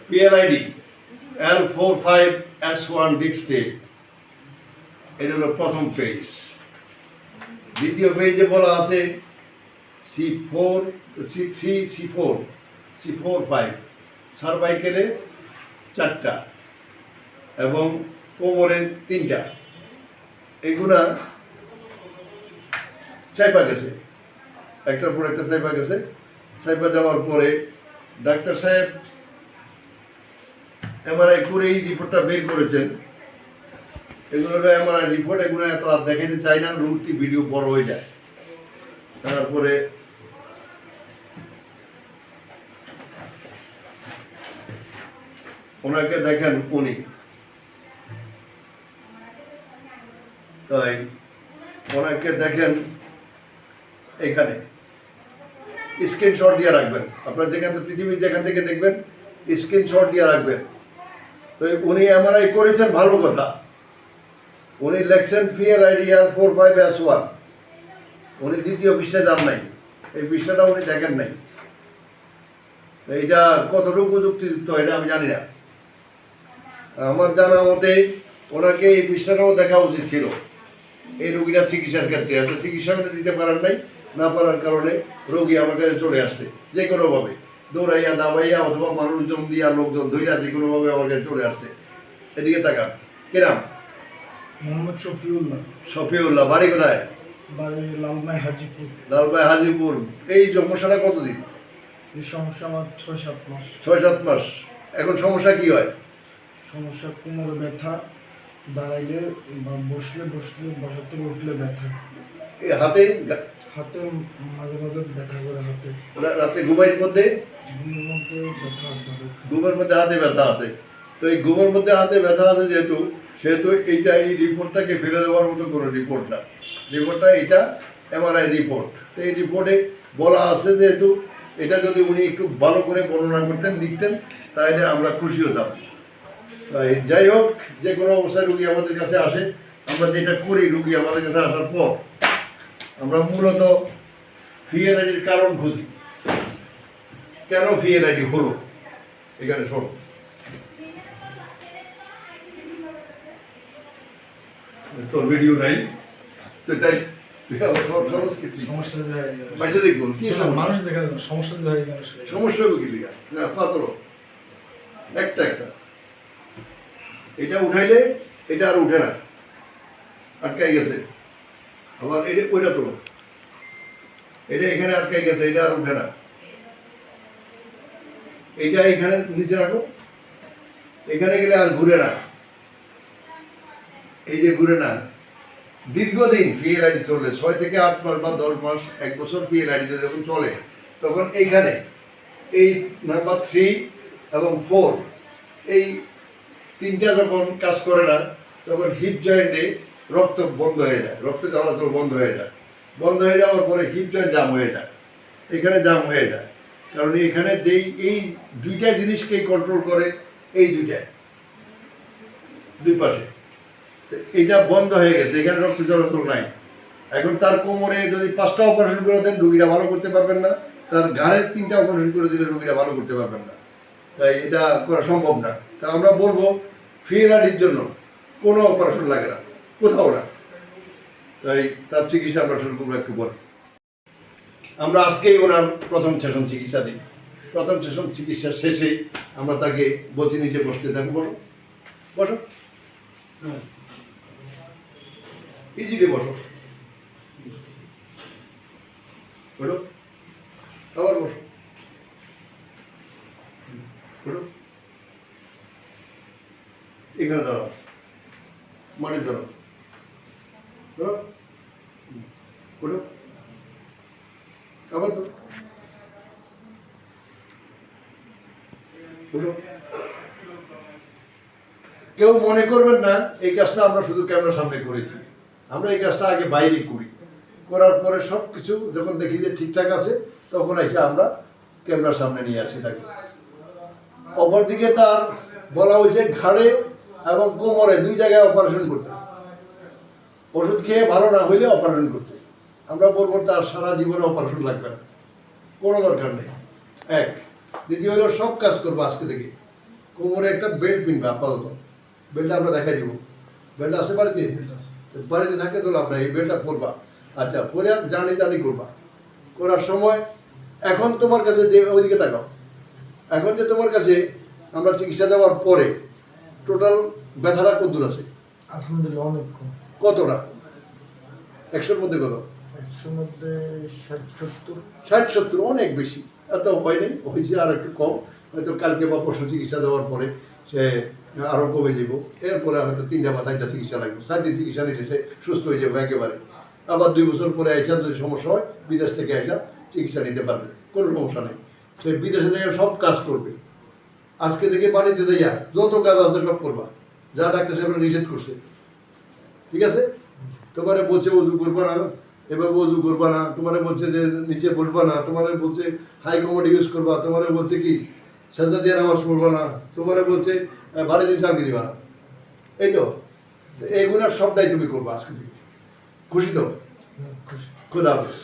PLID L45S1 ডিস্কটেপ, এটা হলো প্রথম পেজ। দ্বিতীয় পেজে বলা আছে C4, C3, C4, C45 সার্ভাইকেলে 4টা এবং কোমরে 3টা। এগুলা চাইপা গেছে, একটার পর একটা চাইপা গেছে। চাইপা যাওয়ার পরে ডাক্তার সাহেব এমআরআই করে এই রিপোর্টটা বের করেছেন। এগুলো এমআরআই রিপোর্ট, এগুলো এত আর দেখাতে চাই না, রুটটি ভিডিও বড় হয়ে যায়। তারপরে ওনাকে দেখেন উনি, তাই ওনাকে দেখেন এখানে স্ক্রিনশট দিয়ে রাখবেন। আপনার যেখান থেকে পৃথিবীর যেখান থেকে দেখবেন স্ক্রিনশট দিয়ে রাখবেন। তো উনি এমআরআই করেছেন, ভালো কথা। উনি লেখছেন PLID L45S1, উনি দ্বিতীয় পৃষ্ঠায় যান নাই, এই পৃষ্ঠাটা উনি দেখেন নাই। এইটা কতটুকু যুক্তিযুক্ত এটা আমি জানি না। আমার জানা মতে ওনাকে এই পৃষ্ঠাটাও দেখা উচিত ছিল এই রোগীরা চিকিৎসার ক্ষেত্রে। এত চিকিৎসা করে দিতে পারেন নাই, না পারার কারণে রোগী আমার কাছে চলে আসছে যে কোনোভাবে, দৌড়াইয়া দাবাইয়া অথবা মানুষজন দিয়া লোকজন ধৈরা যে কোনোভাবে আমার কাছে চলে আসছে। এদিকে তাকান, কিরাম? মোহাম্মদ শফিউল্লাহ। শফিউল্লাহ, বাড়ি কোথায়? বাড়ি লালমাই হাজিপুর। লালমাই হাজিপুর। এই সমস্যাটা কতদিন? এই সমস্যা আমার 6-7 মাস। 6-7 মাস। এখন সমস্যা কি হয়? সমস্যা কোমরে ব্যথা, দাঁড়াইলে বা বসলে বসার থেকে উঠলে ব্যথা। এই হাতে হাতে মাঝে মাঝে ব্যথা করে হাতে। রাতে ঘুমের মধ্যে ব্যথা আছে। ঘুমের মধ্যে হাতে ব্যথা আছে। তো এই ঘুমের মধ্যে হাতে ব্যথা আছে যেহেতু, সেহেতু এইটা এই রিপোর্টটাকে ফেলে দেওয়ার মতো কোনো রিপোর্ট না। রিপোর্টটা এটা এমআরআই রিপোর্ট। তো এই রিপোর্টে বলা আছে যেহেতু, এটা যদি উনি একটু ভালো করে বর্ণনা করতেন, লিখতেন, তাহলে আমরা খুশি হতাম। তাই যাই হোক, যে কোনো অবস্থায় রুগী আমাদের কাছে আসে, আমরা যেটা করি, রুগী আমাদের কাছে আসার পর আমরা মূলত PLIDর কারণ খুঁজি। কেন PLID হলো, এখানে শোনো। তোর ভিডিও নাই তো, তাই সমস্যা হবে কি লিখা না পাতল একটা একটা। এটা উঠাইলে এটা আর উঠে না, আটকাই গেছে। আবার এটা ওইটা তোলো, এটা এখানে আটকাই গেছে, এটা আর উঠে না। এটা এখানে নিচে রাখো, এখানে গেলে আর ঘুরে না। এই যে ঘুরে না, দীর্ঘদিন PLID চললে 6 থেকে 8 মাস বা 10 মাস, 1 বছর PLID যখন চলে, তখন এইখানে এই নাম্বার 3 এবং 4 এই 3টা যখন কাজ করে না, তখন হিপ জয়েন্টে রক্ত বন্ধ হয়ে যায়, রক্ত চলাচল বন্ধ হয়ে যায়। বন্ধ হয়ে যাওয়ার পরে হিপ জয়েন্ট জাম হয়ে যায়, এখানে জাম হয়ে যায়। কারণ এখানে এই 2টা জিনিসকেই কন্ট্রোল করে, এই 2টায় দুই পাশে। এটা বন্ধ হয়ে গেছে, এখানে রক্ত চলাচল নাই। এখন তার কোমরে যদি 5টা অপারেশন করে দেন, রুগীটা ভালো করতে পারবেন না। তার ঘাড়ে 3টা অপারেশন করে দিলে রুগীটা ভালো করতে পারবেন না। তাই এটা করা সম্ভব না। তা আমরা বলবো PLIDর জন্য কোনো অপারেশন লাগে না, কোথাও না। তাই তার চিকিৎসা আমরা শুরু করবো একটু পরে। আমরা আজকেই ওনার প্রথম সেশন চিকিৎসা দিই। প্রথম সেশন চিকিৎসা শেষে আমরা তাকে বলছি নিচে বসতে থাকবো। বসো বসো, ইজিলি বসো, বসো, আবার বসো, বসো, এখানে দাঁড়াও, মাটি দাঁড়াও, ধরো, বসো, আবার ধরো, বসো। কেউ মনে করবেন না এই কাজটা আমরা শুধু ক্যামেরার সামনে করেছি। আমরা এই কাজটা আগে বাইরে করি, করার পরে সব কিছু যখন দেখি যে ঠিকঠাক আছে, তখন এসে আমরা ক্যামেরার সামনে নিয়ে আসি তাকে। অপরদিকে তার বলা হয়েছে ঘাড়ে এবং কোমরে 2 জায়গায় অপারেশন করতে, ওষুধ খেয়ে ভালো না হইলে অপারেশন করতে। আমরা বলবো তার সারা জীবনে অপারেশন লাগবে না, কোনো দরকার নেই। 1 দ্বিতীয় হলো সব কাজ করবো আজকে থেকে, কোমরে একটা বেল্ট কিনবে আপাতত, বেল্টটা আমরা দেখাই দিব। বেল্ট আছে বাড়িতে? বাড়িতে থাকলে তো লাভ নাই, এই বেল্টটা পরবা। আচ্ছা, পরে জার্নি করবা, করার সময় এখন তোমার কাছে যে ওইদিকে তাকাও, এখন যে তোমার কাছে আমরা চিকিৎসা দেওয়ার পরে টোটাল ব্যথাটা কত দূর আছে? আলহামদুলিল্লাহ অনেক কম। কতটা? 100-র মধ্যে কত? 100-র মধ্যে 60-70। 60-70, অনেক বেশি। এত হয়নি, হয়েছে আর একটু কম, হয়তো কালকে বা পরশু চিকিৎসা দেওয়ার পরে সে আরও কমে যাব। এরপরে হয়তো 3টা বা 4টা চিকিৎসা লাগবে, 4 দিন চিকিৎসা নিলে সে সুস্থ হয়ে যাবে একেবারে। আবার 2 বছর পরে আইসা যদি সমস্যা হয়, বিদেশ থেকে আইসা চিকিৎসা নিতে পারবে, কোনো সমস্যা নেই। সে বিদেশে যাইয়া সব কাজ করবে। আজকে থেকে বাড়িতে যাইয়া যত কাজ আছে সব করবা, যা ডাক্তার সাহেব নিষেধ করছে। ঠিক আছে? তোমারে বলছে অজু করবা না, এভাবে অজু করবা না, তোমারে বলছে যে নিচে বসবা না, তোমারে বলছে হাই কমোড ইউজ করবা, তোমারে বলছে কি সেজদা দিয়ে নামাজ পড়বা না, তোমারে বলছে ভারী দিন চাকরি দিবা না। এই তো এইগুলার সবটাই তুমি করবা আজকে থেকে। খুশি তো? খুশি। খোদা হাফেজ।